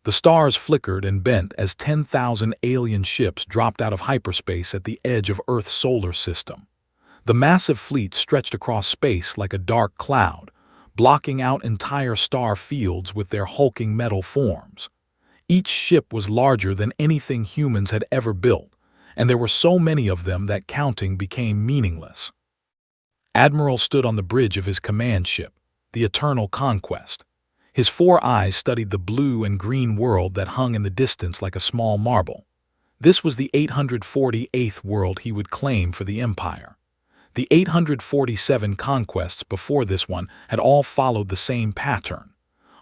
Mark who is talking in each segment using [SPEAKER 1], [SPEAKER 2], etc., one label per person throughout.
[SPEAKER 1] The stars flickered and bent as 10,000 alien ships dropped out of hyperspace at the edge of Earth's solar system. The massive fleet stretched across space like a dark cloud, blocking out entire star fields with their hulking metal forms. Each ship was larger than anything humans had ever built, and there were so many of them that counting became meaningless. Admiral stood on the bridge of his command ship, the Eternal Conquest. His 4 eyes studied the blue and green world that hung in the distance like a small marble. This was the 848th world he would claim for the Empire. The 847 conquests before this one had all followed the same pattern.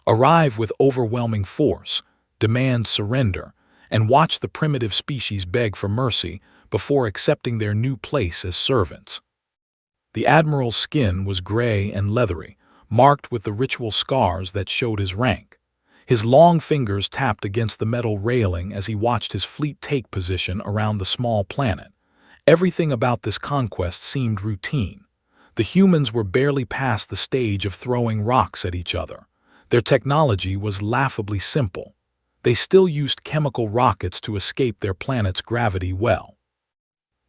[SPEAKER 1] Arrive with overwhelming force, demand surrender, and watch the primitive species beg for mercy before accepting their new place as servants. The Admiral's skin was gray and leathery, marked with the ritual scars that showed his rank. His long fingers tapped against the metal railing as he watched his fleet take position around the small planet. Everything about this conquest seemed routine. The humans were barely past the stage of throwing rocks at each other. Their technology was laughably simple. They still used chemical rockets to escape their planet's gravity well.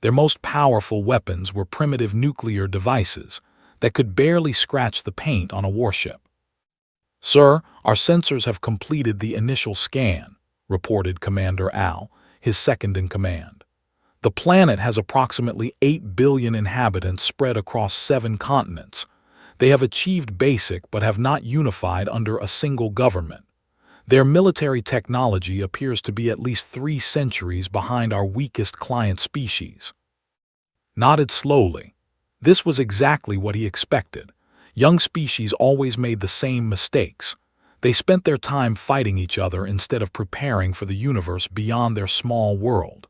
[SPEAKER 1] Their most powerful weapons were primitive nuclear devices that could barely scratch the paint on a warship. "Sir, our sensors have completed the initial scan," reported Commander Al, his second-in-command. "The planet has approximately 8 billion inhabitants spread across 7 continents. They have achieved basic but have not unified under a single government. Their military technology appears to be at least 3 centuries behind our weakest client species." Nodded slowly. This was exactly what he expected. Young species always made the same mistakes. They spent their time fighting each other instead of preparing for the universe beyond their small world.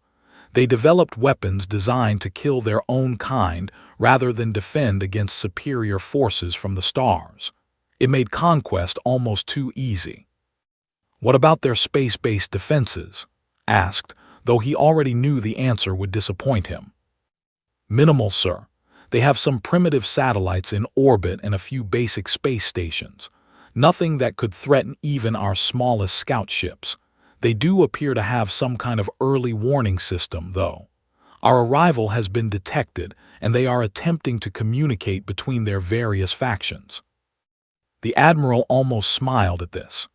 [SPEAKER 1] They developed weapons designed to kill their own kind rather than defend against superior forces from the stars. It made conquest almost too easy. "What about their space-based defenses?" asked, though he already knew the answer would disappoint him. "Minimal, sir. They have some primitive satellites in orbit and a few basic space stations. Nothing that could threaten even our smallest scout ships. They do appear to have some kind of early warning system, though. Our arrival has been detected, and they are attempting to communicate between their various factions." The Admiral almost smiled at this.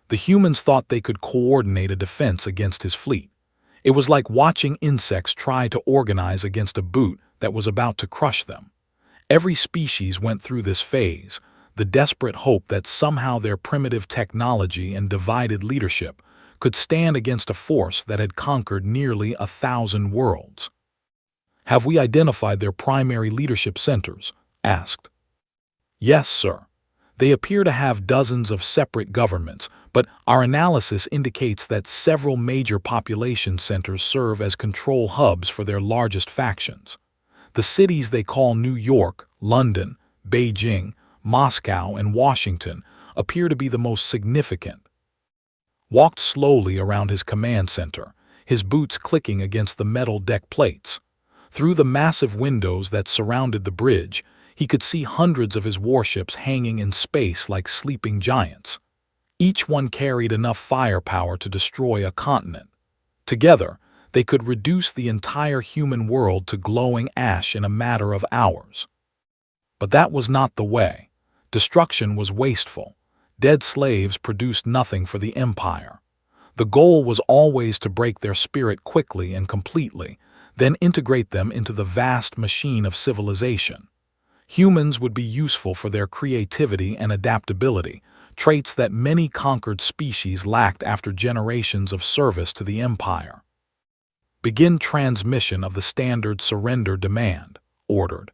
[SPEAKER 1] The humans thought they could coordinate a defense against his fleet. It was like watching insects try to organize against a boot that was about to crush them. Every species went through this phase, the desperate hope that somehow their primitive technology and divided leadership could stand against a force that had conquered nearly 1,000 worlds. "Have we identified their primary leadership centers?" asked. "Yes, sir. They appear to have dozens of separate governments, but our analysis indicates that several major population centers serve as control hubs for their largest factions. The cities they call New York, London, Beijing, Moscow, and Washington appear to be the most significant." Walked slowly around his command center, his boots clicking against the metal deck plates. Through the massive windows that surrounded the bridge, he could see hundreds of his warships hanging in space like sleeping giants. Each one carried enough firepower to destroy a continent. Together, they could reduce the entire human world to glowing ash in a matter of hours. But that was not the way. Destruction was wasteful. Dead slaves produced nothing for the Empire. The goal was always to break their spirit quickly and completely, then integrate them into the vast machine of civilization. Humans would be useful for their creativity and adaptability, traits that many conquered species lacked after generations of service to the Empire. "Begin transmission of the standard surrender demand," ordered.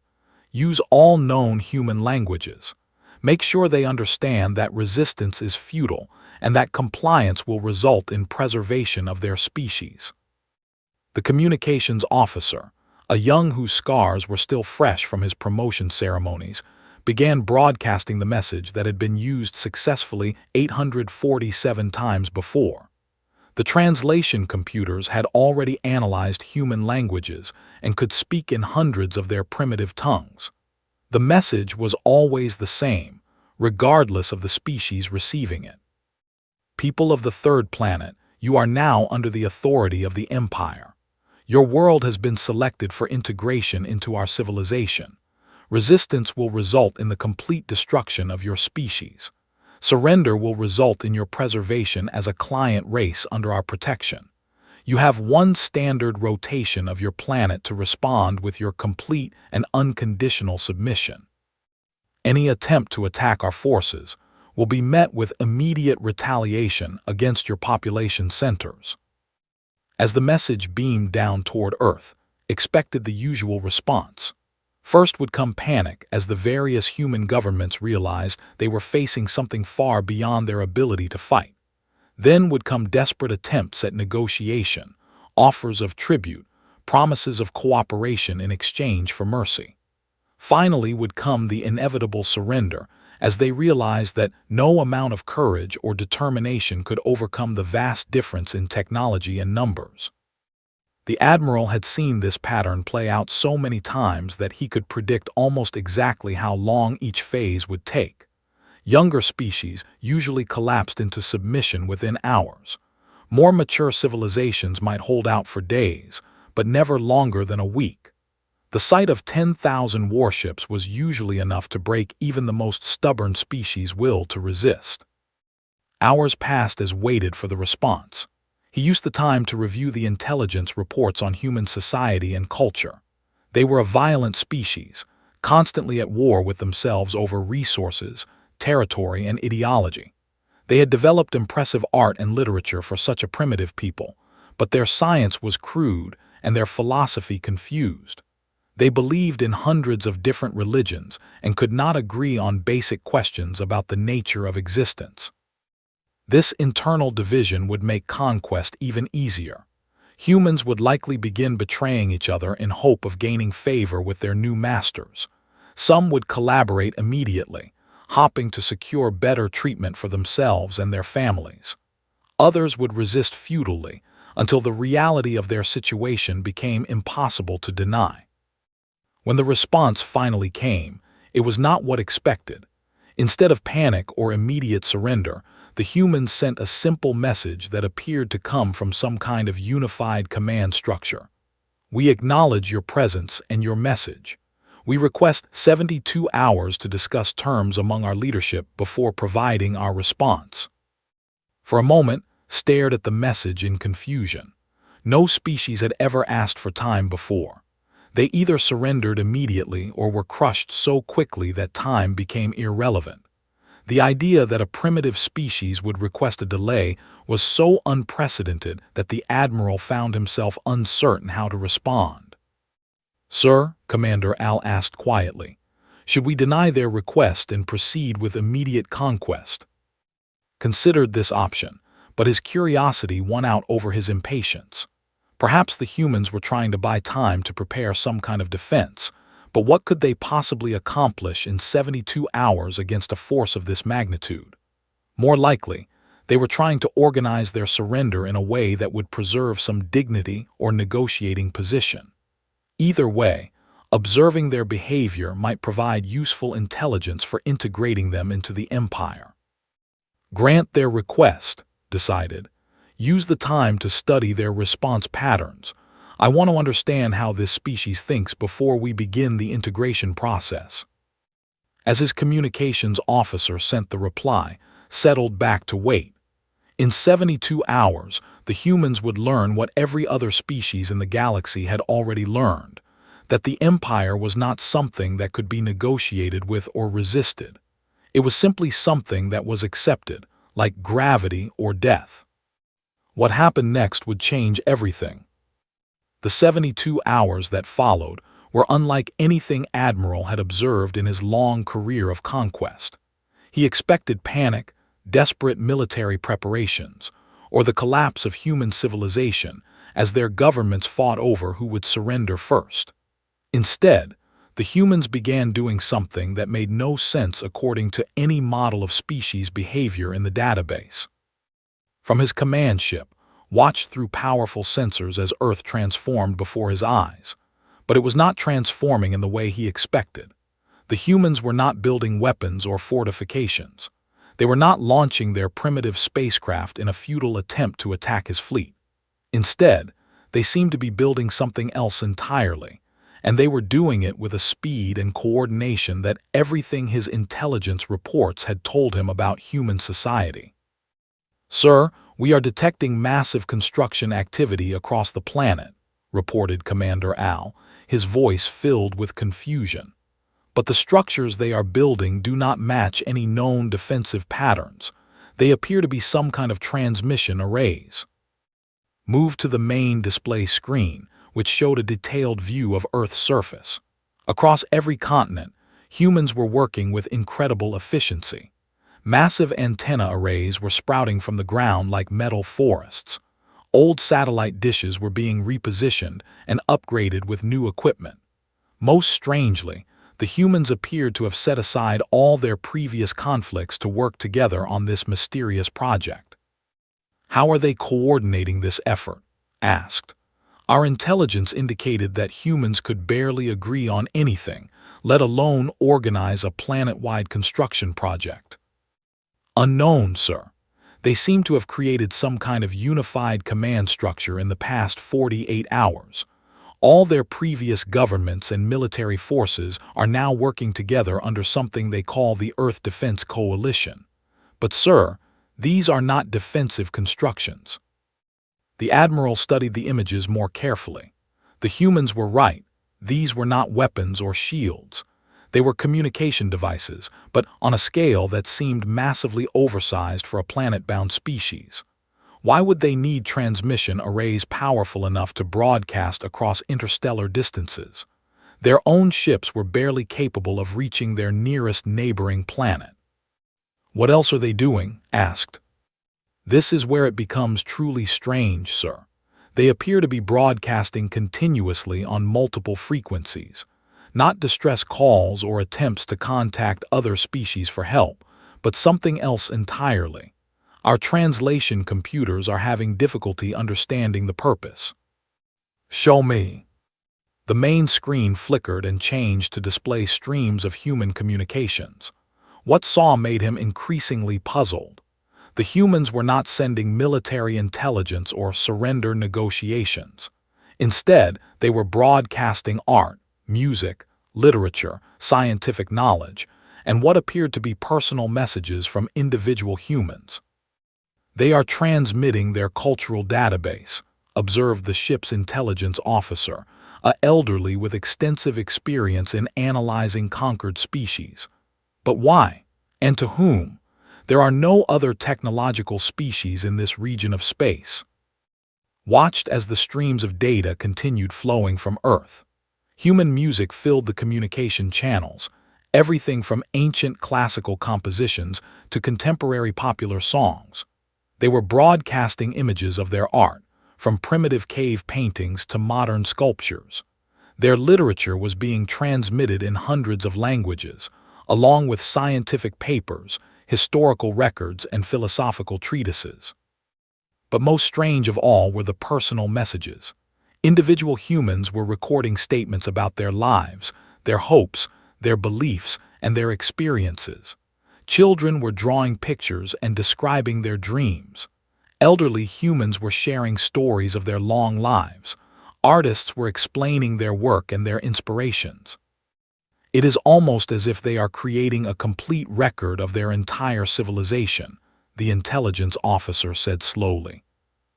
[SPEAKER 1] "Use all known human languages. Make sure they understand that resistance is futile and that compliance will result in preservation of their species." The communications officer, a young whose scars were still fresh from his promotion ceremonies, began broadcasting the message that had been used successfully 847 times before. The translation computers had already analyzed human languages and could speak in hundreds of their primitive tongues. The message was always the same, regardless of the species receiving it. People of the third planet, you are now under the authority of the Empire. Your world has been selected for integration into our civilization. Resistance will result in the complete destruction of your species. Surrender will result in your preservation as a client race under our protection. You have one standard rotation of your planet to respond with your complete and unconditional submission. Any attempt to attack our forces will be met with immediate retaliation against your population centers. As the message beamed down toward Earth, expected the usual response. First would come panic as the various human governments realized they were facing something far beyond their ability to fight. Then would come desperate attempts at negotiation, offers of tribute, promises of cooperation in exchange for mercy. Finally would come the inevitable surrender as they realized that no amount of courage or determination could overcome the vast difference in technology and numbers. The Admiral had seen this pattern play out so many times that he could predict almost exactly how long each phase would take. Younger species usually collapsed into submission within hours. More mature civilizations might hold out for days, but never longer than a week. The sight of 10,000 warships was usually enough to break even the most stubborn species' will to resist. Hours passed as waited for the response. He used the time to review the intelligence reports on human society and culture. They were a violent species, constantly at war with themselves over resources, territory, and ideology. They had developed impressive art and literature for such a primitive people, but their science was crude and their philosophy confused. They believed in hundreds of different religions and could not agree on basic questions about the nature of existence. This internal division would make conquest even easier. Humans would likely begin betraying each other in hope of gaining favor with their new masters. Some would collaborate immediately, hoping to secure better treatment for themselves and their families. Others would resist futilely until the reality of their situation became impossible to deny. When the response finally came, it was not what expected. Instead of panic or immediate surrender, the humans sent a simple message that appeared to come from some kind of unified command structure. We acknowledge your presence and your message. We request 72 hours to discuss terms among our leadership before providing our response. For a moment, stared at the message in confusion. No species had ever asked for time before. They either surrendered immediately or were crushed so quickly that time became irrelevant. The idea that a primitive species would request a delay was so unprecedented that the Admiral found himself uncertain how to respond. "Sir," Commander Al asked quietly, "should we deny their request and proceed with immediate conquest?" Considered this option, but his curiosity won out over his impatience. Perhaps the humans were trying to buy time to prepare some kind of defense, but what could they possibly accomplish in 72 hours against a force of this magnitude? More likely, they were trying to organize their surrender in a way that would preserve some dignity or negotiating position. Either way, observing their behavior might provide useful intelligence for integrating them into the Empire. Grant their request, decided. Use the time to study their response patterns. I want to understand how this species thinks before we begin the integration process. As his communications officer sent the reply, settled back to wait. In 72 hours, the humans would learn what every other species in the galaxy had already learned, that the Empire was not something that could be negotiated with or resisted. It was simply something that was accepted, like gravity or death. What happened next would change everything. The 72 hours that followed were unlike anything Admiral had observed in his long career of conquest. He expected panic, desperate military preparations, or the collapse of human civilization as their governments fought over who would surrender first. Instead, the humans began doing something that made no sense according to any model of species behavior in the database. From his command ship, watched through powerful sensors as Earth transformed before his eyes. But it was not transforming in the way he expected. The humans were not building weapons or fortifications. They were not launching their primitive spacecraft in a futile attempt to attack his fleet. Instead, they seemed to be building something else entirely, and they were doing it with a speed and coordination that everything his intelligence reports had told him about human society. "Sir, we are detecting massive construction activity across the planet," reported Commander Al, his voice filled with confusion. "But the structures they are building do not match any known defensive patterns. They appear to be some kind of transmission arrays." Move to the main display screen, which showed a detailed view of Earth's surface. Across every continent, humans were working with incredible efficiency. Massive antenna arrays were sprouting from the ground like metal forests. Old satellite dishes were being repositioned and upgraded with new equipment. Most strangely, the humans appeared to have set aside all their previous conflicts to work together on this mysterious project. "How are they coordinating this effort?" asked. "Our intelligence indicated that humans could barely agree on anything, let alone organize a planet-wide construction project." "Unknown, sir. They seem to have created some kind of unified command structure in the past 48 hours. All their previous governments and military forces are now working together under something they call the Earth Defense Coalition. But, sir, these are not defensive constructions." The Admiral studied the images more carefully. The humans were right. These were not weapons or shields. They were communication devices, but on a scale that seemed massively oversized for a planet-bound species. Why would they need transmission arrays powerful enough to broadcast across interstellar distances? Their own ships were barely capable of reaching their nearest neighboring planet. "What else are they doing?" asked. "This is where it becomes truly strange, sir. They appear to be broadcasting continuously on multiple frequencies. Not distress calls or attempts to contact other species for help, but something else entirely. Our translation computers are having difficulty understanding the purpose." "Show me." The main screen flickered and changed to display streams of human communications. What saw made him increasingly puzzled. The humans were not sending military intelligence or surrender negotiations. Instead, they were broadcasting art, music, literature, scientific knowledge, and what appeared to be personal messages from individual humans. "They are transmitting their cultural database," observed the ship's intelligence officer, an elderly with extensive experience in analyzing conquered species. "But why? And to whom? There are no other technological species in this region of space." Watched as the streams of data continued flowing from Earth. Human music filled the communication channels, everything from ancient classical compositions to contemporary popular songs. They were broadcasting images of their art, from primitive cave paintings to modern sculptures. Their literature was being transmitted in hundreds of languages, along with scientific papers, historical records, and philosophical treatises. But most strange of all were the personal messages. Individual humans were recording statements about their lives, their hopes, their beliefs, and their experiences. Children were drawing pictures and describing their dreams. Elderly humans were sharing stories of their long lives. Artists were explaining their work and their inspirations. "It is almost as if they are creating a complete record of their entire civilization," the intelligence officer said slowly.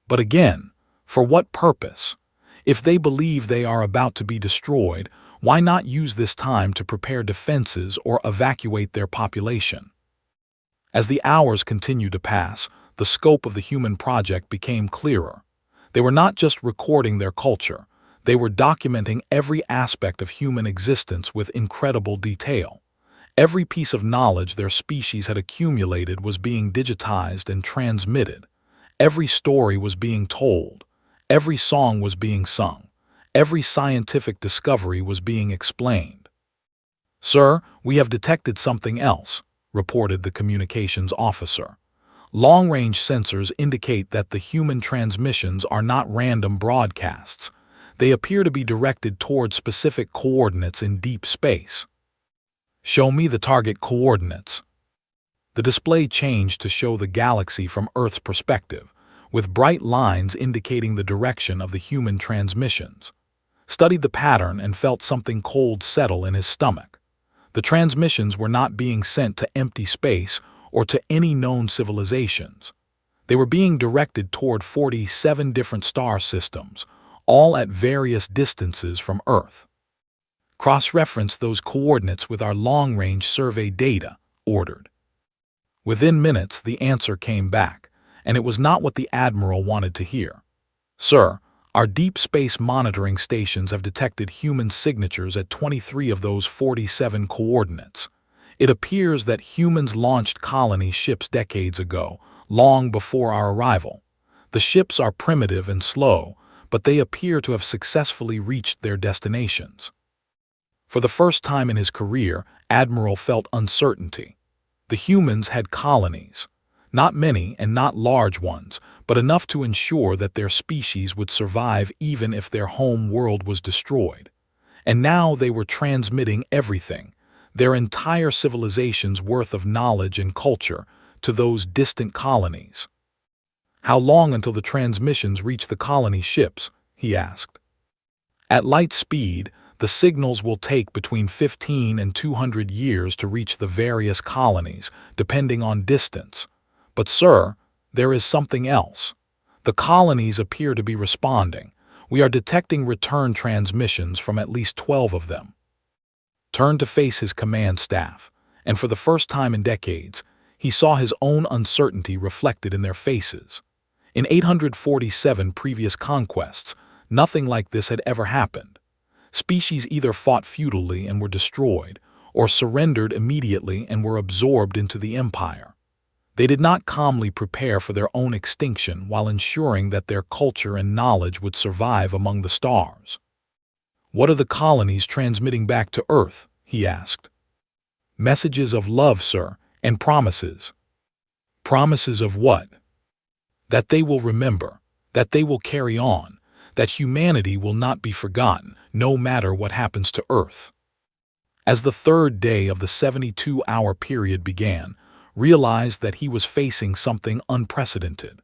[SPEAKER 1] "But again, for what purpose? If they believe they are about to be destroyed, why not use this time to prepare defenses or evacuate their population?" As the hours continued to pass, the scope of the human project became clearer. They were not just recording their culture, they were documenting every aspect of human existence with incredible detail. Every piece of knowledge their species had accumulated was being digitized and transmitted. Every story was being told. Every song was being sung. Every scientific discovery was being explained. "Sir, we have detected something else," reported the communications officer. "Long-range sensors indicate that the human transmissions are not random broadcasts. They appear to be directed toward specific coordinates in deep space." "Show me the target coordinates." The display changed to show the galaxy from Earth's perspective, with bright lines indicating the direction of the human transmissions. Studied the pattern and felt something cold settle in his stomach. The transmissions were not being sent to empty space or to any known civilizations. They were being directed toward 47 different star systems, all at various distances from Earth. Cross-reference those coordinates with our long-range survey data, ordered. Within minutes, the answer came back, and it was not what the Admiral wanted to hear. Sir, our deep space monitoring stations have detected human signatures at 23 of those 47 coordinates. It appears that humans launched colony ships decades ago, long before our arrival. The ships are primitive and slow, but they appear to have successfully reached their destinations. For the first time in his career, Admiral felt uncertainty. The humans had colonies. Not many and not large ones, but enough to ensure that their species would survive even if their home world was destroyed. And now they were transmitting everything, their entire civilization's worth of knowledge and culture, to those distant colonies. How long until the transmissions reach the colony ships? He asked. At light speed, the signals will take between 15 and 200 years to reach the various colonies, depending on distance. But, sir, there is something else. The colonies appear to be responding. We are detecting return transmissions from at least 12 of them. Turned to face his command staff, and for the first time in decades, he saw his own uncertainty reflected in their faces. In 847 previous conquests, nothing like this had ever happened. Species either fought futilely and were destroyed, or surrendered immediately and were absorbed into the empire. They did not calmly prepare for their own extinction while ensuring that their culture and knowledge would survive among the stars. What are the colonies transmitting back to Earth? He asked. Messages of love, sir, and promises. Promises of what? That they will remember, that they will carry on, that humanity will not be forgotten, no matter what happens to Earth. As the third day of the 72-hour period began, realized that he was facing something unprecedented.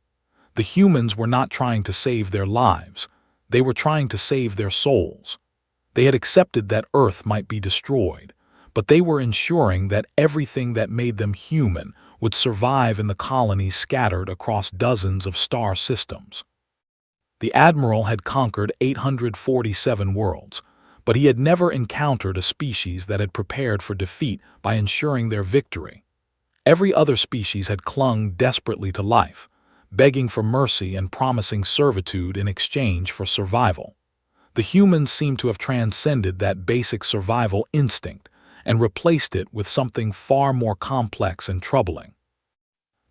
[SPEAKER 1] The humans were not trying to save their lives, they were trying to save their souls. They had accepted that Earth might be destroyed, but they were ensuring that everything that made them human would survive in the colonies scattered across dozens of star systems. The Admiral had conquered 847 worlds, but he had never encountered a species that had prepared for defeat by ensuring their victory. Every other species had clung desperately to life, begging for mercy and promising servitude in exchange for survival. The humans seemed to have transcended that basic survival instinct and replaced it with something far more complex and troubling.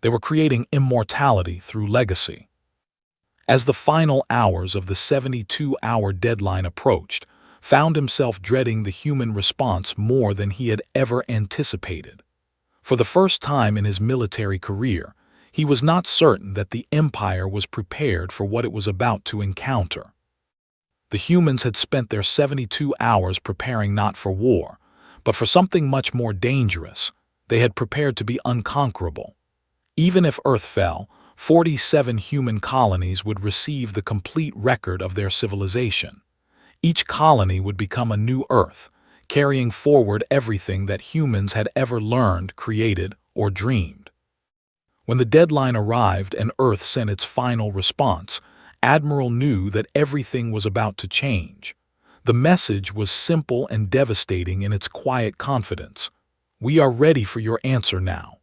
[SPEAKER 1] They were creating immortality through legacy. As the final hours of the 72-hour deadline approached, found himself dreading the human response more than he had ever anticipated. For the first time in his military career, he was not certain that the Empire was prepared for what it was about to encounter. The humans had spent their 72 hours preparing not for war, but for something much more dangerous. They had prepared to be unconquerable. Even if Earth fell, 47 human colonies would receive the complete record of their civilization. Each colony would become a new Earth, carrying forward everything that humans had ever learned, created, or dreamed. When the deadline arrived and Earth sent its final response, Admiral knew that everything was about to change. The message was simple and devastating in its quiet confidence. We are ready for your answer now.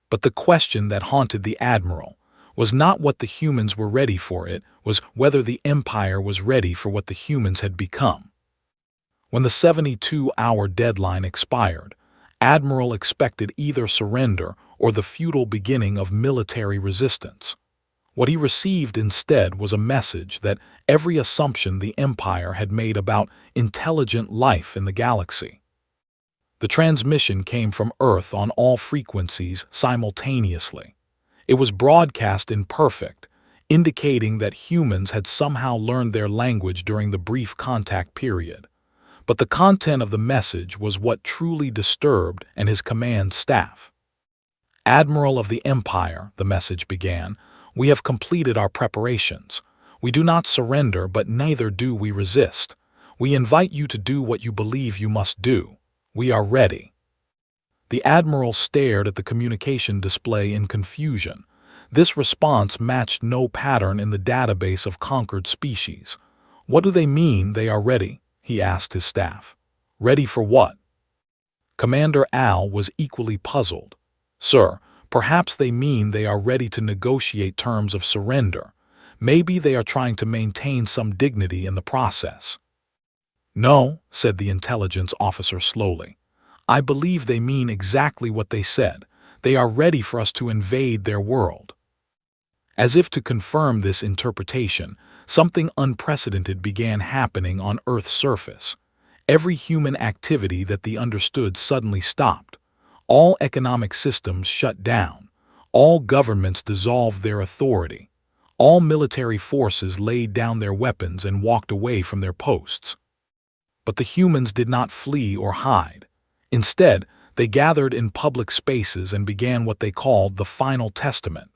[SPEAKER 1] But the question that haunted the Admiral was not what the humans were ready for, it was whether the Empire was ready for what the humans had become. When the 72-hour deadline expired, Admiral expected either surrender or the futile beginning of military resistance. What he received instead was a message that every assumption the Empire had made about intelligent life in the galaxy. The transmission came from Earth on all frequencies simultaneously. It was broadcast in perfect, indicating that humans had somehow learned their language during the brief contact period. But the content of the message was what truly disturbed and his command staff. Admiral of the Empire, the message began, we have completed our preparations. We do not surrender, but neither do we resist. We invite you to do what you believe you must do. We are ready. The Admiral stared at the communication display in confusion. This response matched no pattern in the database of conquered species. What do they mean they are ready? He asked his staff. Ready for what? Commander Al was equally puzzled. Sir, perhaps they mean they are ready to negotiate terms of surrender. Maybe they are trying to maintain some dignity in the process. No, said the intelligence officer slowly. I believe they mean exactly what they said. They are ready for us to invade their world. As if to confirm this interpretation, something unprecedented began happening on Earth's surface. Every human activity that they understood suddenly stopped. All economic systems shut down. All governments dissolved their authority. All military forces laid down their weapons and walked away from their posts. But the humans did not flee or hide. Instead, they gathered in public spaces and began what they called the Final Testament.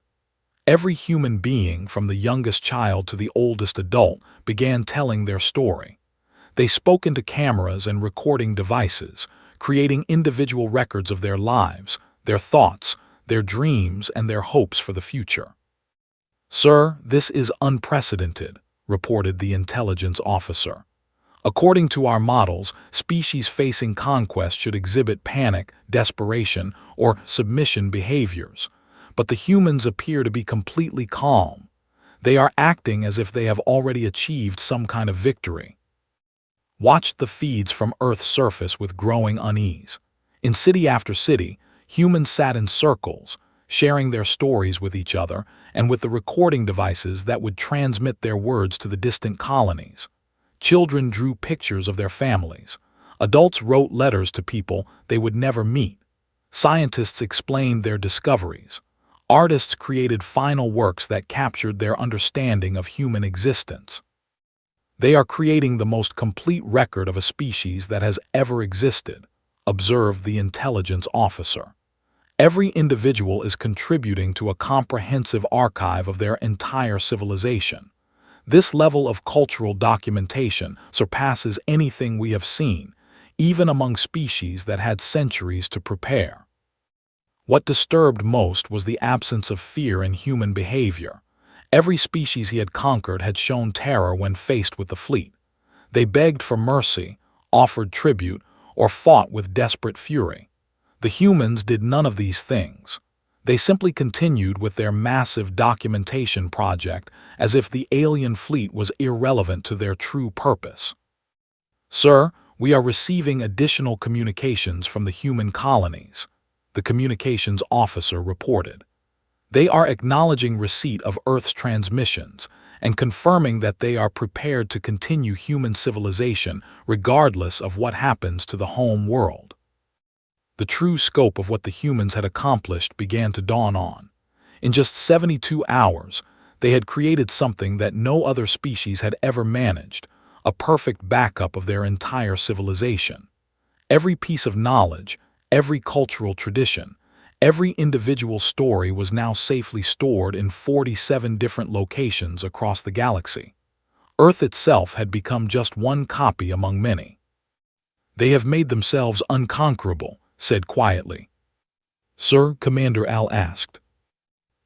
[SPEAKER 1] Every human being, from the youngest child to the oldest adult, began telling their story. They spoke into cameras and recording devices, creating individual records of their lives, their thoughts, their dreams, and their hopes for the future. Sir, this is unprecedented, reported the intelligence officer. According to our models, species facing conquest should exhibit panic, desperation, or submission behaviors. But the humans appear to be completely calm. They are acting as if they have already achieved some kind of victory. Watched the feeds from Earth's surface with growing unease. In city after city, humans sat in circles, sharing their stories with each other and with the recording devices that would transmit their words to the distant colonies. Children drew pictures of their families. Adults wrote letters to people they would never meet. Scientists explained their discoveries. Artists created final works that captured their understanding of human existence. They are creating the most complete record of a species that has ever existed, observed the intelligence officer. Every individual is contributing to a comprehensive archive of their entire civilization. This level of cultural documentation surpasses anything we have seen, even among species that had centuries to prepare. What disturbed most was the absence of fear in human behavior. Every species he had conquered had shown terror when faced with the fleet. They begged for mercy, offered tribute, or fought with desperate fury. The humans did none of these things. They simply continued with their massive documentation project as if the alien fleet was irrelevant to their true purpose. Sir, we are receiving additional communications from the human colonies, the communications officer reported. They are acknowledging receipt of Earth's transmissions and confirming that they are prepared to continue human civilization regardless of what happens to the home world. The true scope of what the humans had accomplished began to dawn on. In just 72 hours, they had created something that no other species had ever managed, a perfect backup of their entire civilization. Every piece of knowledge, every cultural tradition, every individual story was now safely stored in 47 different locations across the galaxy. Earth itself had become just one copy among many. They have made themselves unconquerable, said quietly. Sir, Commander Al asked.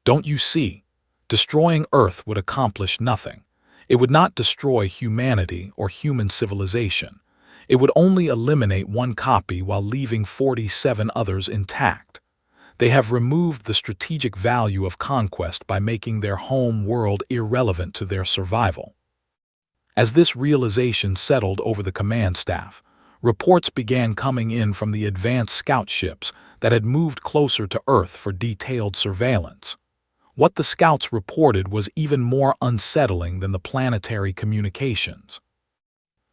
[SPEAKER 1] Don't you see? Destroying Earth would accomplish nothing. It would not destroy humanity or human civilization. It would only eliminate one copy while leaving 47 others intact. They have removed the strategic value of conquest by making their home world irrelevant to their survival. As this realization settled over the command staff, reports began coming in from the advanced scout ships that had moved closer to Earth for detailed surveillance. What the scouts reported was even more unsettling than the planetary communications.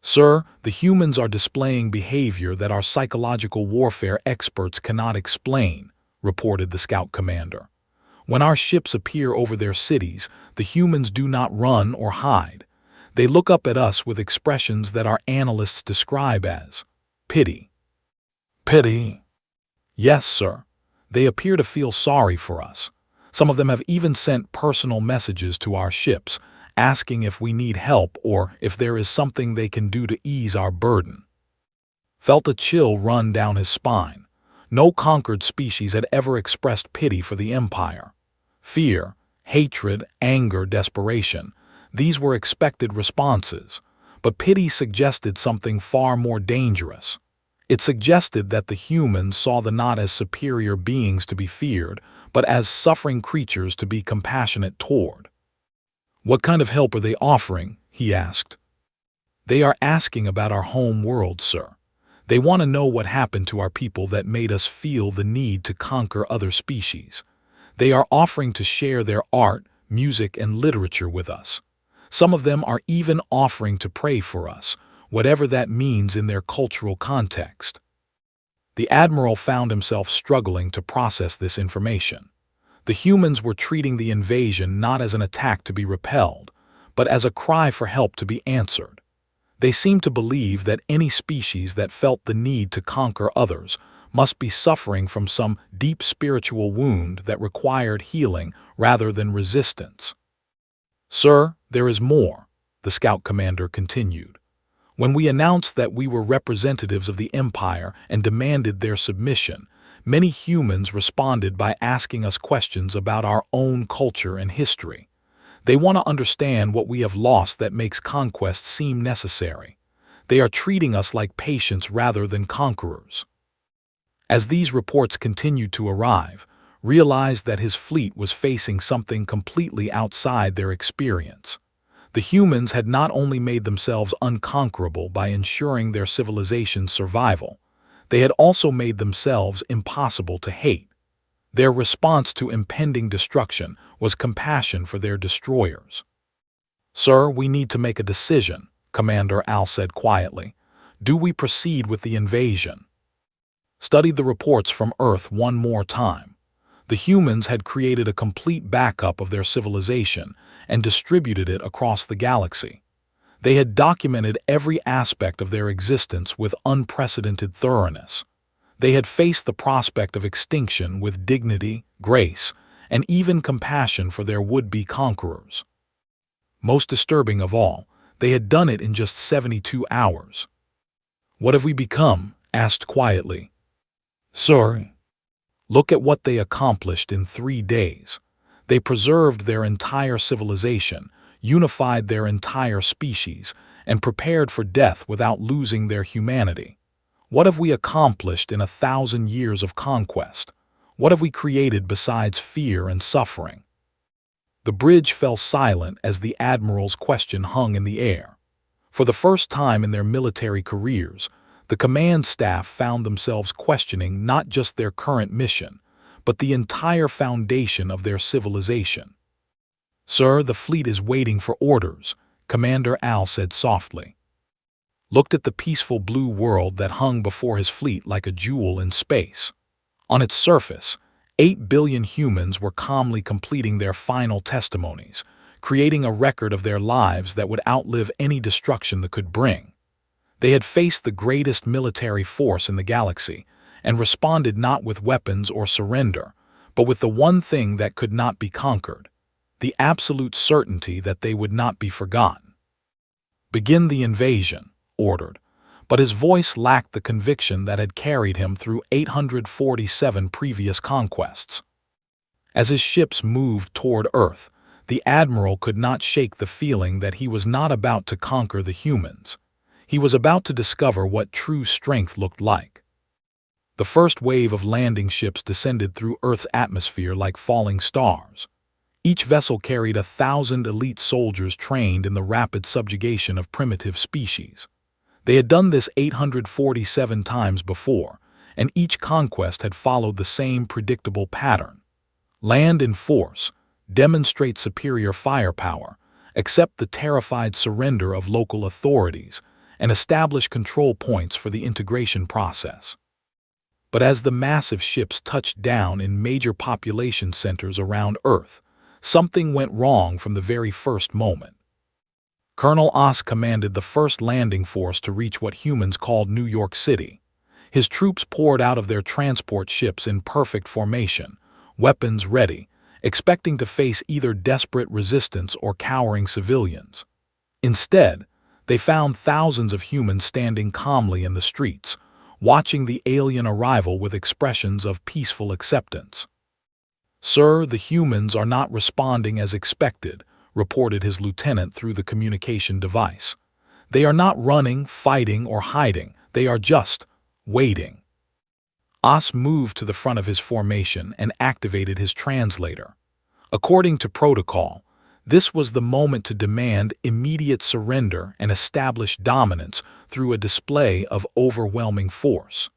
[SPEAKER 1] Sir, the humans are displaying behavior that our psychological warfare experts cannot explain, reported the scout commander. When our ships appear over their cities, the humans do not run or hide. They look up at us with expressions that our analysts describe as pity. Pity? Yes, sir. They appear to feel sorry for us. Some of them have even sent personal messages to our ships, asking if we need help or if there is something they can do to ease our burden. Felt a chill run down his spine. No conquered species had ever expressed pity for the Empire. Fear, hatred, anger, desperation, these were expected responses. But pity suggested something far more dangerous. It suggested that the humans saw them not as superior beings to be feared, but as suffering creatures to be compassionate toward. "What kind of help are they offering?" he asked. "They are asking about our home world, sir. They want to know what happened to our people that made us feel the need to conquer other species. They are offering to share their art, music, and literature with us. Some of them are even offering to pray for us, whatever that means in their cultural context." The Admiral found himself struggling to process this information. The humans were treating the invasion not as an attack to be repelled, but as a cry for help to be answered. They seemed to believe that any species that felt the need to conquer others must be suffering from some deep spiritual wound that required healing rather than resistance. "Sir, there is more," the scout commander continued. "When we announced that we were representatives of the Empire and demanded their submission, many humans responded by asking us questions about our own culture and history. They want to understand what we have lost that makes conquest seem necessary. They are treating us like patients rather than conquerors." As these reports continued to arrive, realized that his fleet was facing something completely outside their experience. The humans had not only made themselves unconquerable by ensuring their civilization's survival, they had also made themselves impossible to hate. Their response to impending destruction was compassion for their destroyers. "Sir, we need to make a decision," Commander Al said quietly. "Do we proceed with the invasion?" Studied the reports from Earth one more time. The humans had created a complete backup of their civilization and distributed it across the galaxy. They had documented every aspect of their existence with unprecedented thoroughness. They had faced the prospect of extinction with dignity, grace, and even compassion for their would-be conquerors. Most disturbing of all, they had done it in just 72 hours. "What have we become?" asked quietly. "Sir, look at what they accomplished in 3 days. They preserved their entire civilization, unified their entire species, and prepared for death without losing their humanity. What have we accomplished in 1,000 years of conquest? What have we created besides fear and suffering?" The bridge fell silent as the Admiral's question hung in the air. For the first time in their military careers, the command staff found themselves questioning not just their current mission, but the entire foundation of their civilization. "Sir, the fleet is waiting for orders," Commander Al said softly. Looked at the peaceful blue world that hung before his fleet like a jewel in space. On its surface, 8 billion humans were calmly completing their final testimonies, creating a record of their lives that would outlive any destruction that could bring. They had faced the greatest military force in the galaxy and responded not with weapons or surrender, but with the one thing that could not be conquered, the absolute certainty that they would not be forgotten. "Begin the invasion," ordered, but his voice lacked the conviction that had carried him through 847 previous conquests. As his ships moved toward Earth, the Admiral could not shake the feeling that he was not about to conquer the humans. He was about to discover what true strength looked like. The first wave of landing ships descended through Earth's atmosphere like falling stars. Each vessel carried 1,000 elite soldiers trained in the rapid subjugation of primitive species. They had done this 847 times before, and each conquest had followed the same predictable pattern. Land in force, demonstrate superior firepower, accept the terrified surrender of local authorities, and establish control points for the integration process. But as the massive ships touched down in major population centers around Earth, something went wrong from the very first moment. Colonel Oss commanded the first landing force to reach what humans called New York City. His troops poured out of their transport ships in perfect formation, weapons ready, expecting to face either desperate resistance or cowering civilians. Instead, they found thousands of humans standing calmly in the streets, watching the alien arrival with expressions of peaceful acceptance. "Sir, the humans are not responding as expected," reported his lieutenant through the communication device. "They are not running, fighting, or hiding. They are just waiting." As moved to the front of his formation and activated his translator. According to protocol, this was the moment to demand immediate surrender and establish dominance through a display of overwhelming force.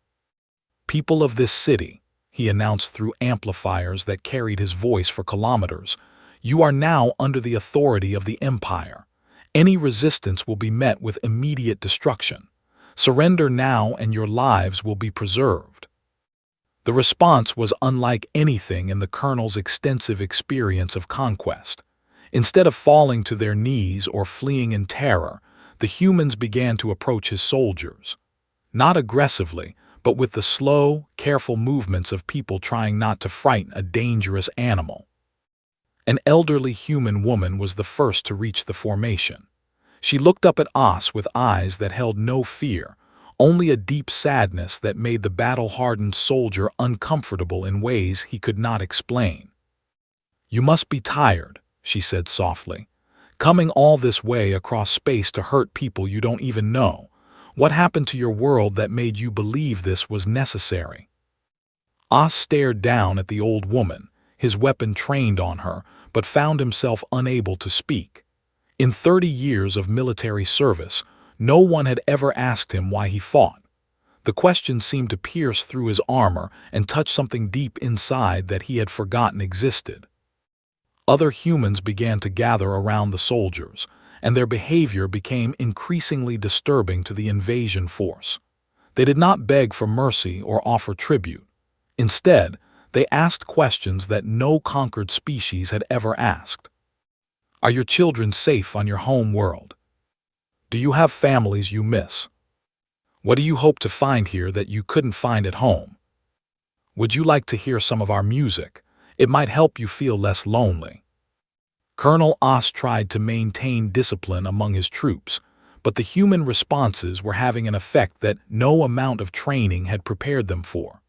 [SPEAKER 1] "People of this city," he announced through amplifiers that carried his voice for kilometers, "you are now under the authority of the Empire. Any resistance will be met with immediate destruction. Surrender now and your lives will be preserved." The response was unlike anything in the colonel's extensive experience of conquest. Instead of falling to their knees or fleeing in terror, the humans began to approach his soldiers. Not aggressively, but with the slow, careful movements of people trying not to frighten a dangerous animal. An elderly human woman was the first to reach the formation. She looked up at Os with eyes that held no fear, only a deep sadness that made the battle-hardened soldier uncomfortable in ways he could not explain. "You must be tired," she said softly. "Coming all this way across space to hurt people you don't even know. What happened to your world that made you believe this was necessary?" Os stared down at the old woman, his weapon trained on her, but found himself unable to speak. In 30 years of military service, no one had ever asked him why he fought. The question seemed to pierce through his armor and touch something deep inside that he had forgotten existed. Other humans began to gather around the soldiers, and their behavior became increasingly disturbing to the invasion force. They did not beg for mercy or offer tribute. Instead, they asked questions that no conquered species had ever asked. "Are your children safe on your home world? Do you have families you miss? What do you hope to find here that you couldn't find at home? Would you like to hear some of our music? It might help you feel less lonely." Colonel Os tried to maintain discipline among his troops, but the human responses were having an effect that no amount of training had prepared them for.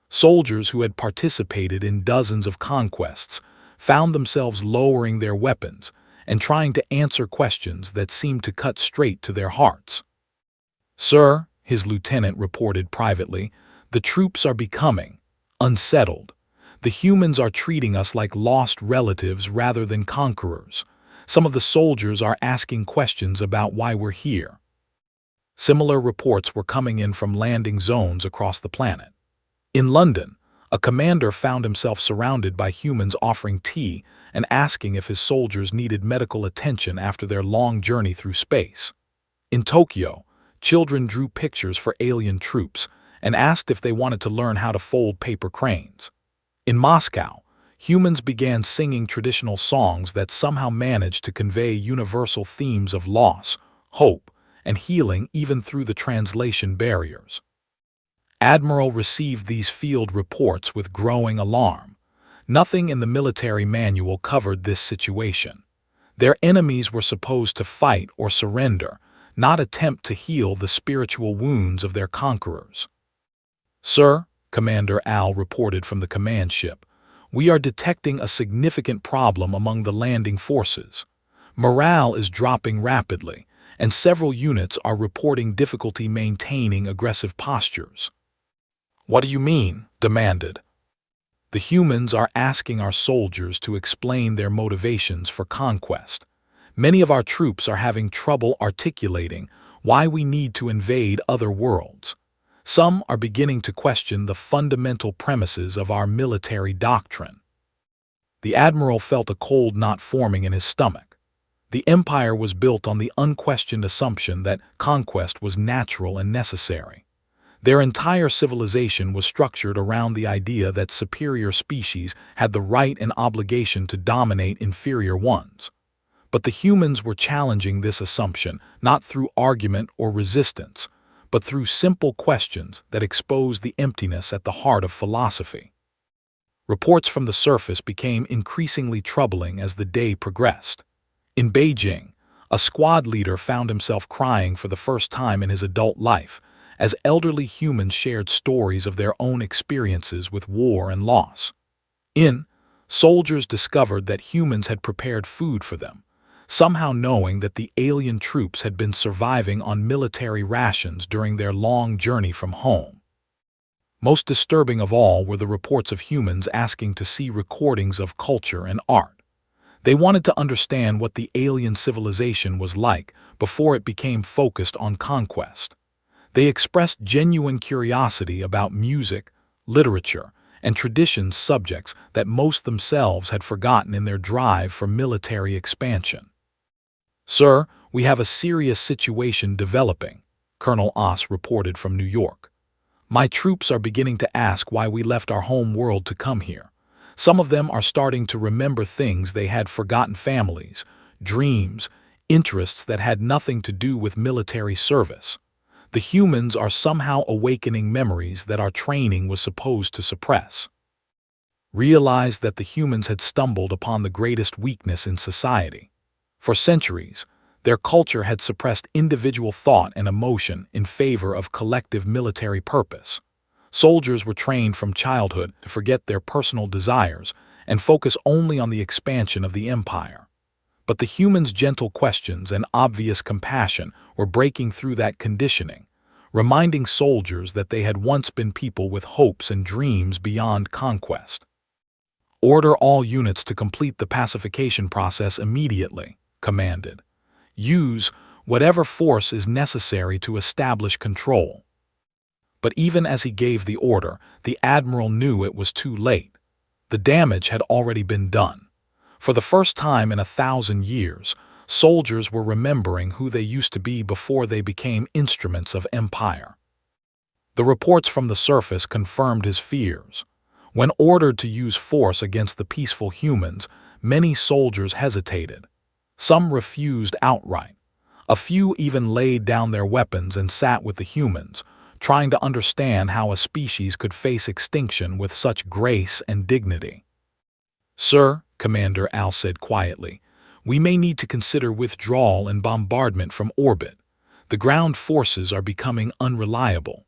[SPEAKER 1] Soldiers who had participated in dozens of conquests found themselves lowering their weapons and trying to answer questions that seemed to cut straight to their hearts. "Sir," his lieutenant reported privately, "the troops are becoming unsettled. The humans are treating us like lost relatives rather than conquerors. Some of the soldiers are asking questions about why we're here." Similar reports were coming in from landing zones across the planet. In London, a commander found himself surrounded by humans offering tea and asking if his soldiers needed medical attention after their long journey through space. In Tokyo, children drew pictures for alien troops and asked if they wanted to learn how to fold paper cranes. In Moscow, humans began singing traditional songs that somehow managed to convey universal themes of loss, hope, and healing even through the translation barriers. Admiral received these field reports with growing alarm. Nothing in the military manual covered this situation. Their enemies were supposed to fight or surrender, not attempt to heal the spiritual wounds of their conquerors. "Sir," Commander Al reported from the command ship, "we are detecting a significant problem among the landing forces. Morale is dropping rapidly, and several units are reporting difficulty maintaining aggressive postures." "What do you mean?" demanded. "The humans are asking our soldiers to explain their motivations for conquest. Many of our troops are having trouble articulating why we need to invade other worlds. Some are beginning to question the fundamental premises of our military doctrine." The admiral felt a cold knot forming in his stomach. The empire was built on the unquestioned assumption that conquest was natural and necessary. Their entire civilization was structured around the idea that superior species had the right and obligation to dominate inferior ones. But the humans were challenging this assumption not through argument or resistance, but through simple questions that expose the emptiness at the heart of philosophy. Reports from the surface became increasingly troubling as the day progressed. In Beijing, a squad leader found himself crying for the first time in his adult life as elderly humans shared stories of their own experiences with war and loss. Soldiers discovered that humans had prepared food for them, somehow knowing that the alien troops had been surviving on military rations during their long journey from home. Most disturbing of all were the reports of humans asking to see recordings of culture and art. They wanted to understand what the alien civilization was like before it became focused on conquest. They expressed genuine curiosity about music, literature, and traditions subjects that most themselves had forgotten in their drive for military expansion. "Sir, we have a serious situation developing," Colonel Oss reported from New York. "My troops are beginning to ask why we left our home world to come here. Some of them are starting to remember things they had forgotten: families, dreams, interests that had nothing to do with military service. The humans are somehow awakening memories that our training was supposed to suppress." Realized that the humans had stumbled upon the greatest weakness in society. For centuries, their culture had suppressed individual thought and emotion in favor of collective military purpose. Soldiers were trained from childhood to forget their personal desires and focus only on the expansion of the empire. But the humans' gentle questions and obvious compassion were breaking through that conditioning, reminding soldiers that they had once been people with hopes and dreams beyond conquest. "Order all units to complete the pacification process immediately," commanded. "Use whatever force is necessary to establish control." But even as he gave the order, the admiral knew it was too late. The damage had already been done. For the first time in 1,000 years, soldiers were remembering who they used to be before they became instruments of empire. The reports from the surface confirmed his fears. When ordered to use force against the peaceful humans, many soldiers hesitated. Some refused outright. A few even laid down their weapons and sat with the humans, trying to understand how a species could face extinction with such grace and dignity. "Sir," Commander Al said quietly, "we may need to consider withdrawal and bombardment from orbit. The ground forces are becoming unreliable."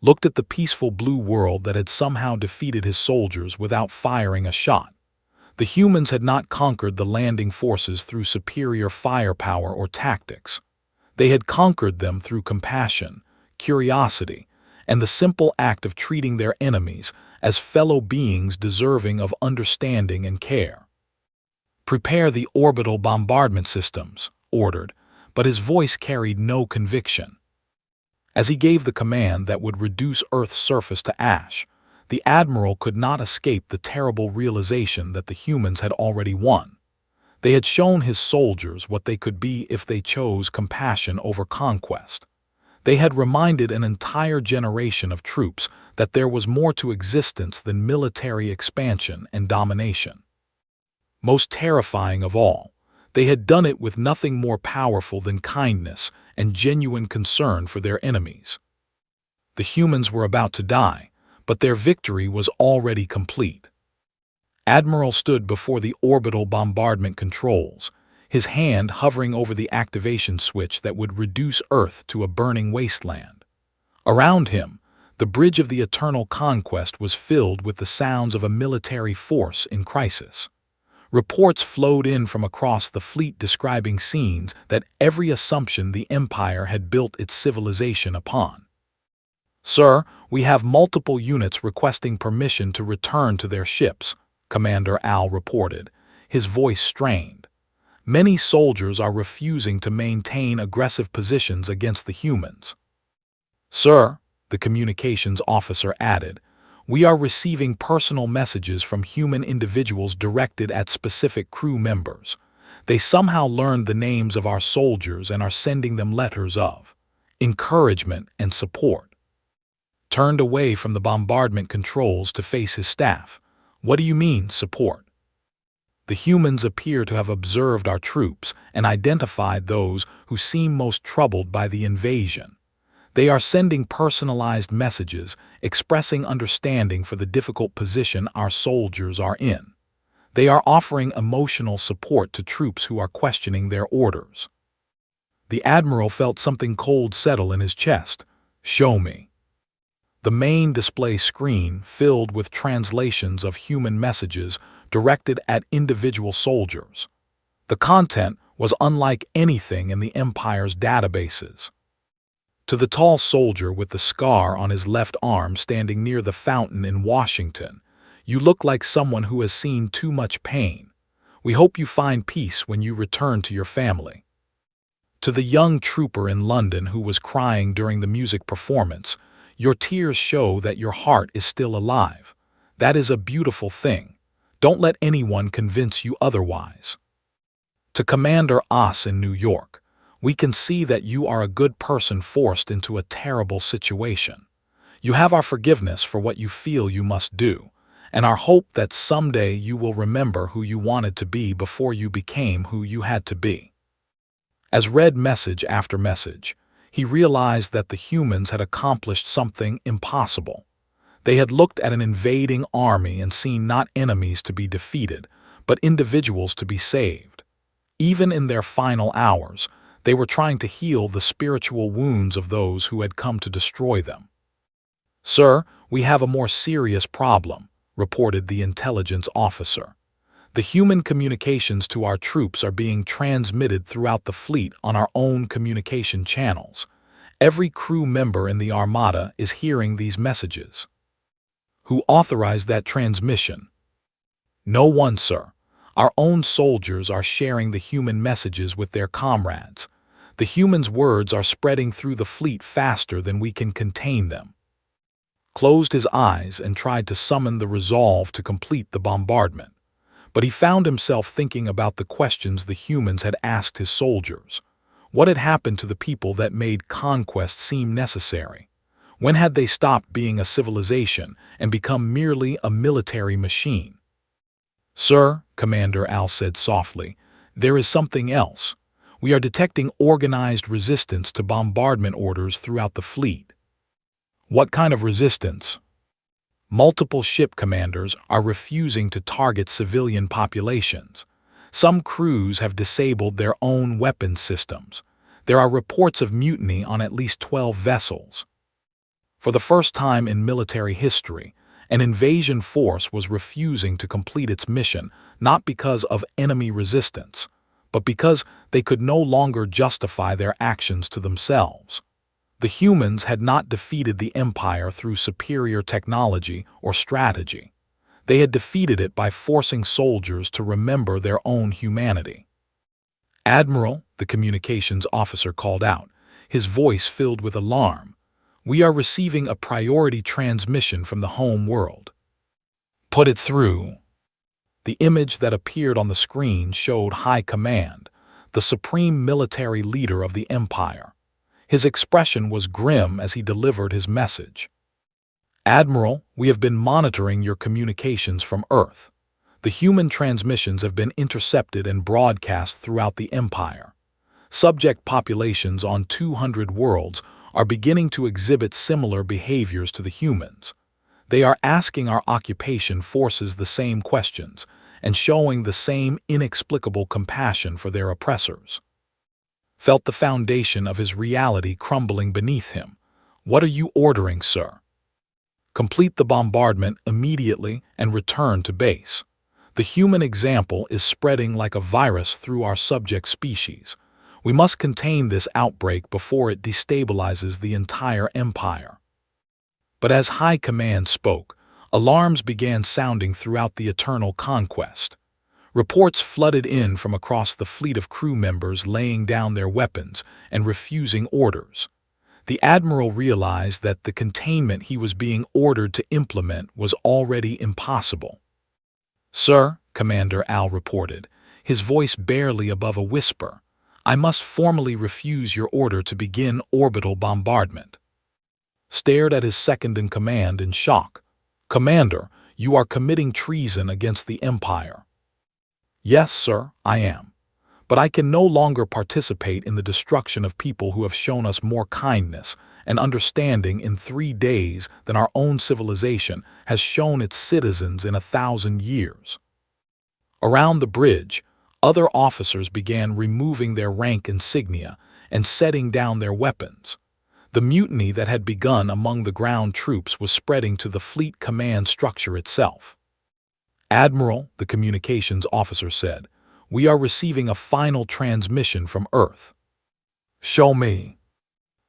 [SPEAKER 1] Looked at the peaceful blue world that had somehow defeated his soldiers without firing a shot. The humans had not conquered the landing forces through superior firepower or tactics. They had conquered them through compassion, curiosity, and the simple act of treating their enemies as fellow beings deserving of understanding and care. "Prepare the orbital bombardment systems," ordered, but his voice carried no conviction. As he gave the command that would reduce Earth's surface to ash, the admiral could not escape the terrible realization that the humans had already won. They had shown his soldiers what they could be if they chose compassion over conquest. They had reminded an entire generation of troops that there was more to existence than military expansion and domination. Most terrifying of all, they had done it with nothing more powerful than kindness and genuine concern for their enemies. The humans were about to die, but their victory was already complete. Admiral stood before the orbital bombardment controls, his hand hovering over the activation switch that would reduce Earth to a burning wasteland. Around him, the bridge of the eternal conquest was filled with the sounds of a military force in crisis. Reports flowed in from across the fleet describing scenes that every assumption the Empire had built its civilization upon. "Sir, we have multiple units requesting permission to return to their ships," Commander Al reported, his voice strained. "Many soldiers are refusing to maintain aggressive positions against the humans." "Sir," the communications officer added, "we are receiving personal messages from human individuals directed at specific crew members. They somehow learned the names of our soldiers and are sending them letters of encouragement and support." Turned away from the bombardment controls to face his staff. "What do you mean, support?" "The humans appear to have observed our troops and identified those who seem most troubled by the invasion. They are sending personalized messages, expressing understanding for the difficult position our soldiers are in. They are offering emotional support to troops who are questioning their orders. The Admiral felt something cold settle in his chest. "Show me." The main display screen filled with translations of human messages directed at individual soldiers. The content was unlike anything in the Empire's databases. To the tall soldier with the scar on his left arm standing near the fountain in Washington, "You look like someone who has seen too much pain. We hope you find peace when you return to your family." To the young trooper in London who was crying during the music performance, "Your tears show that your heart is still alive. That is a beautiful thing. Don't let anyone convince you otherwise." To Commander Oss in New York, "We can see that you are a good person forced into a terrible situation. You have our forgiveness for what you feel you must do, and our hope that someday you will remember who you wanted to be before you became who you had to be." As read message after message, he realized that the humans had accomplished something impossible. They had looked at an invading army and seen not enemies to be defeated, but individuals to be saved. Even in their final hours, they were trying to heal the spiritual wounds of those who had come to destroy them. "Sir, we have a more serious problem," reported the intelligence officer. "The human communications to our troops are being transmitted throughout the fleet on our own communication channels. Every crew member in the Armada is hearing these messages." "Who authorized that transmission?" "No one, sir. Our own soldiers are sharing the human messages with their comrades. The humans' words are spreading through the fleet faster than we can contain them." Closed his eyes and tried to summon the resolve to complete the bombardment. But he found himself thinking about the questions the humans had asked his soldiers. What had happened to the people that made conquest seem necessary? When had they stopped being a civilization and become merely a military machine? "Sir," Commander Al said softly, "there is something else. We are detecting organized resistance to bombardment orders throughout the fleet." "What kind of resistance?" "Multiple ship commanders are refusing to target civilian populations. Some crews have disabled their own weapon systems. There are reports of mutiny on at least 12 vessels." For the first time in military history, an invasion force was refusing to complete its mission not because of enemy resistance, but because they could no longer justify their actions to themselves. The humans had not defeated the Empire through superior technology or strategy. They had defeated it by forcing soldiers to remember their own humanity. "Admiral," the communications officer called out, his voice filled with alarm, "we are receiving a priority transmission from the home world." "Put it through." The image that appeared on the screen showed High Command, the supreme military leader of the Empire. His expression was grim as he delivered his message. "Admiral, we have been monitoring your communications from Earth. The human transmissions have been intercepted and broadcast throughout the Empire. Subject populations on 200 worlds are beginning to exhibit similar behaviors to the humans. They are asking our occupation forces the same questions and showing the same inexplicable compassion for their oppressors." Felt the foundation of his reality crumbling beneath him. "What are you ordering, sir?" "Complete the bombardment immediately and return to base. The human example is spreading like a virus through our subject species. We must contain this outbreak before it destabilizes the entire Empire." But as High Command spoke, alarms began sounding throughout the Eternal Conquest. Reports flooded in from across the fleet of crew members laying down their weapons and refusing orders. The Admiral realized that the containment he was being ordered to implement was already impossible. "Sir," Commander Al reported, his voice barely above a whisper, "I must formally refuse your order to begin orbital bombardment." Stared at his second-in-command in shock. "Commander, you are committing treason against the Empire." "Yes, sir, I am. But I can no longer participate in the destruction of people who have shown us more kindness and understanding in 3 days than our own civilization has shown its citizens in 1,000 years. Around the bridge, other officers began removing their rank insignia and setting down their weapons. The mutiny that had begun among the ground troops was spreading to the fleet command structure itself. "Admiral," the communications officer said, "we are receiving a final transmission from Earth." "Show me."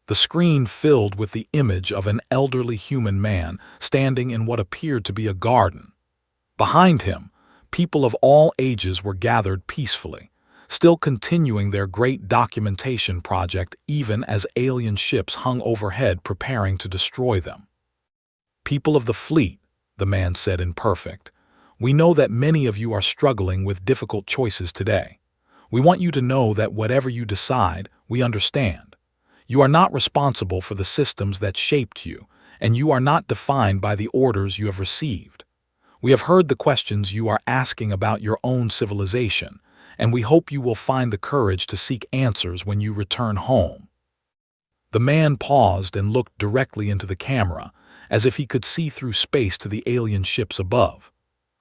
[SPEAKER 1] The screen filled with the image of an elderly human man standing in what appeared to be a garden. Behind him, people of all ages were gathered peacefully, still continuing their great documentation project even as alien ships hung overhead preparing to destroy them. "People of the fleet," the man said in perfect, "we know that many of you are struggling with difficult choices today. We want you to know that whatever you decide, we understand. You are not responsible for the systems that shaped you, and you are not defined by the orders you have received. We have heard the questions you are asking about your own civilization, and we hope you will find the courage to seek answers when you return home." The man paused and looked directly into the camera, as if he could see through space to the alien ships above.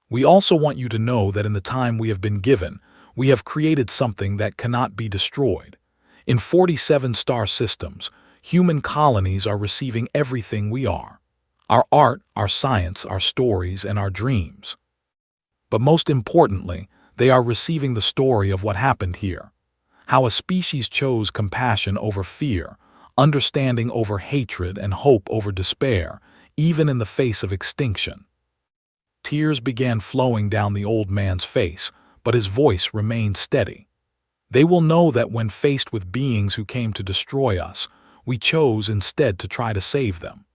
[SPEAKER 1] "We also want you to know that in the time we have been given, we have created something that cannot be destroyed. In 47 star systems, human colonies are receiving everything we are: our art, our science, our stories, and our dreams. But most importantly, they are receiving the story of what happened here, how a species chose compassion over fear, understanding over hatred, and hope over despair, even in the face of extinction." Tears began flowing down the old man's face, but his voice remained steady. "They will know that when faced with beings who came to destroy us, we chose instead to try to save them.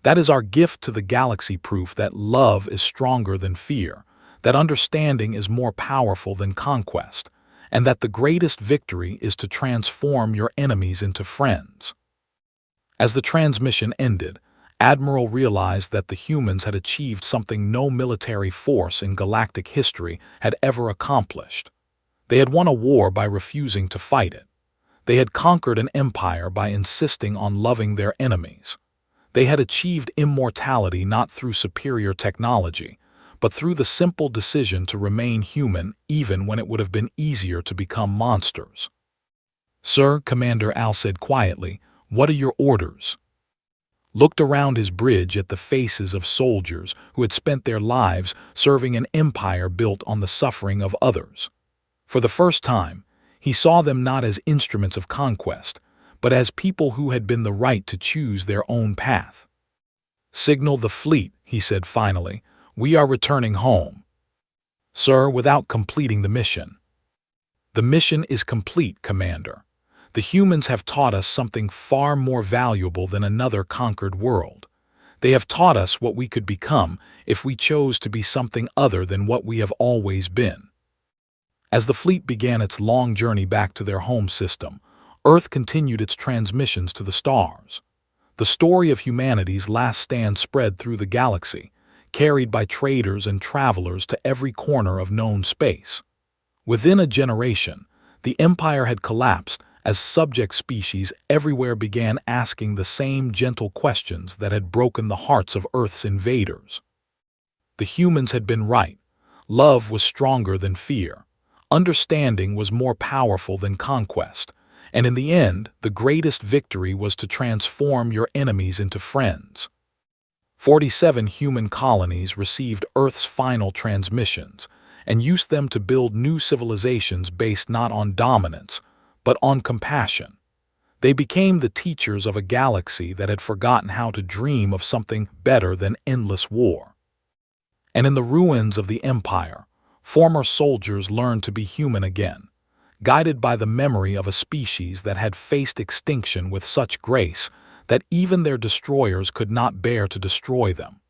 [SPEAKER 1] That is our gift to the galaxy, proof that love is stronger than fear, that understanding is more powerful than conquest, and that the greatest victory is to transform your enemies into friends." As the transmission ended, Admiral realized that the humans had achieved something no military force in galactic history had ever accomplished. They had won a war by refusing to fight it. They had conquered an empire by insisting on loving their enemies. They had achieved immortality not through superior technology, but through the simple decision to remain human even when it would have been easier to become monsters. "Sir," Commander Al said quietly, "what are your orders?" Looked around his bridge at the faces of soldiers who had spent their lives serving an empire built on the suffering of others. For the first time, he saw them not as instruments of conquest, but as people who had been the right to choose their own path. "Signal the fleet," he said finally. "We are returning home." "Sir," without completing the mission. "The mission is complete, Commander. The humans have taught us something far more valuable than another conquered world. They have taught us what we could become if we chose to be something other than what we have always been." As the fleet began its long journey back to their home system, Earth continued its transmissions to the stars. The story of humanity's last stand spread through the galaxy, carried by traders and travelers to every corner of known space. Within a generation, the empire had collapsed as subject species everywhere began asking the same gentle questions that had broken the hearts of Earth's invaders. The humans had been right. Love was stronger than fear. Understanding was more powerful than conquest. And in the end, the greatest victory was to transform your enemies into friends. 47 human colonies received Earth's final transmissions and used them to build new civilizations based not on dominance, but on compassion. They became the teachers of a galaxy that had forgotten how to dream of something better than endless war. And in the ruins of the empire, former soldiers learned to be human again, guided by the memory of a species that had faced extinction with such grace that even their destroyers could not bear to destroy them.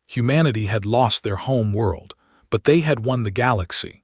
[SPEAKER 1] Humanity had lost their home world, but they had won the galaxy.